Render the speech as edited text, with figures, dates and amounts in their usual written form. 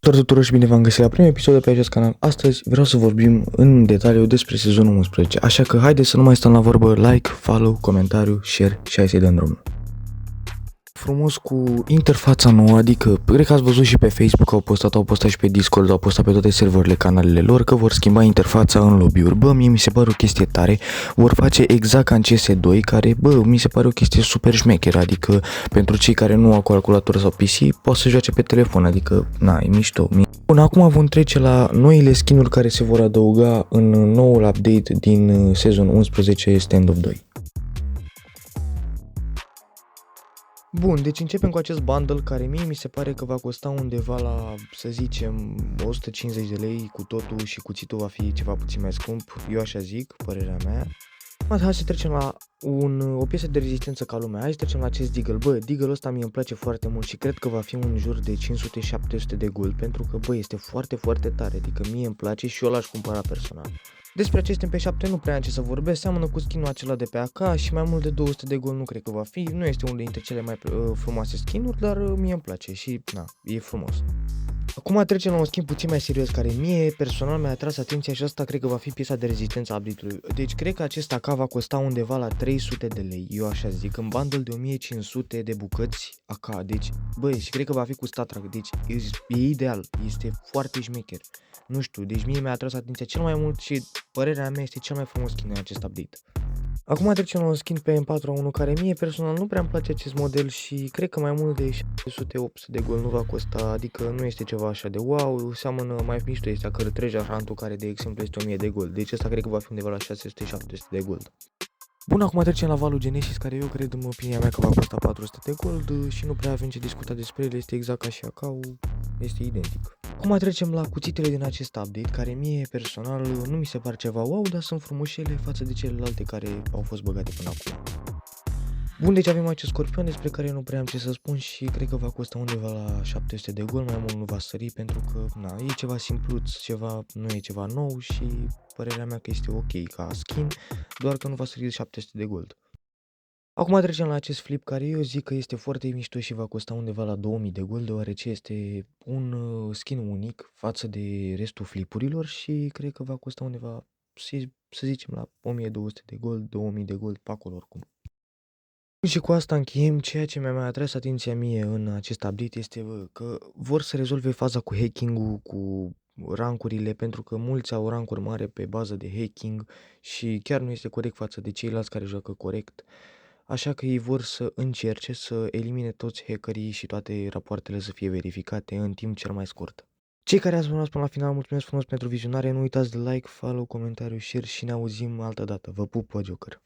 Salutare tuturor și bine v-am găsit la primul episod de pe acest canal. Astăzi vreau să vorbim în detaliu despre sezonul 11, așa că haideți să nu mai stăm la vorbă, like, follow, comentariu, share și hai să-i dăm drumul. Frumos cu interfața nouă, adică cred că ați văzut și pe Facebook, au postat și pe Discord, au postat pe toate serverele canalele lor că vor schimba interfața în lobby-uri. Bă, mie mi se pare o chestie tare, vor face exact ca în CS2, care, bă, mi se pare o chestie super șmecheră, adică pentru cei care nu au calculator sau PC, pot să joace pe telefon, adică, na, e mișto. Bun, acum vom trece la noile skin-uri care se vor adăuga în noul update din sezon 11 Stand of 2. Bun, deci începem cu acest bundle care mie mi se pare că va costa undeva la, să zicem, 150 de lei cu totul și cuțitul va fi ceva puțin mai scump, eu așa zic, părerea mea. Hai să trecem la o piesă de rezistență ca lumea, hai să trecem la acest Deagle. Bă, Deagle ăsta mie îmi place foarte mult și cred că va fi în jur de 500-700 de gold pentru că, bă, este foarte, foarte tare, adică mie îmi place și eu l-aș cumpăra personal. Despre acest MP7 nu prea am ce să vorbesc, seamănă cu skin-ul acela de pe AK și mai mult de 200 de gold nu cred că va fi, nu este unul dintre cele mai frumoase skin-uri, dar mie îmi place și, na, e frumos. Acum trecem la un skin puțin mai serios care mie personal mi-a atras atenția și asta cred că va fi piesa de rezistență a update-ului. Deci cred că acest AK va costa undeva la 300 de lei, eu așa zic, în bundle de 1500 de bucăți AK. Deci, băi, și cred că va fi cu StatTrak, deci e ideal, este foarte șmecher. Nu știu, deci mie mi-a atras atenția cel mai mult și părerea mea este cel mai frumos skin în acest update. Acum trecem la un skin pe M4A1 care mie personal nu prea îmi place acest model și cred că mai mult de 700-800 de gold nu va costa, adică nu este ceva așa de wow, seamănă mai mișto este acolo Treasure Hunt-ul care de exemplu este 1000 de gold, deci ăsta cred că va fi undeva la 600-700 de gold. Bun, acum trecem la valul Genesis care eu cred în opinia mea că va costa 400 de gold și nu prea avem ce discuta despre el, este exact ca și AK-ul, este identic. Acum trecem la cuțitele din acest update, care mie personal nu mi se par ceva wow, dar sunt frumoșele față de celelalte care au fost băgate până acum. Bun, deci avem acest scorpion despre care nu prea am ce să spun și cred că va costa undeva la 700 de gold, mai mult nu va sări pentru că, na, e ceva simpluț, ceva, nu e ceva nou și părerea mea că este ok ca skin, doar că nu va sări de 700 de gold. Acum trecem la acest flip care eu zic că este foarte mișto și va costa undeva la 2000 de gold deoarece este un skin unic față de restul flipurilor și cred că va costa undeva, să zicem, la 1200 de gold, 2000 de gold, pe acolo oricum. Și cu asta încheiem. Ceea ce mi-a mai atras atenția mie în acest update este că vor să rezolve faza cu hacking-ul, cu rankurile, pentru că mulți au rankuri mari pe bază de hacking și chiar nu este corect față de ceilalți care joacă corect. Așa că ei vor să încerce să elimine toți hackerii și toate rapoartele să fie verificate în timp cel mai scurt. Cei care ați urmat până la final, mulțumesc frumos pentru vizionare, nu uitați de like, follow, comentariu, share și ne auzim altă dată. Vă pup, Joker!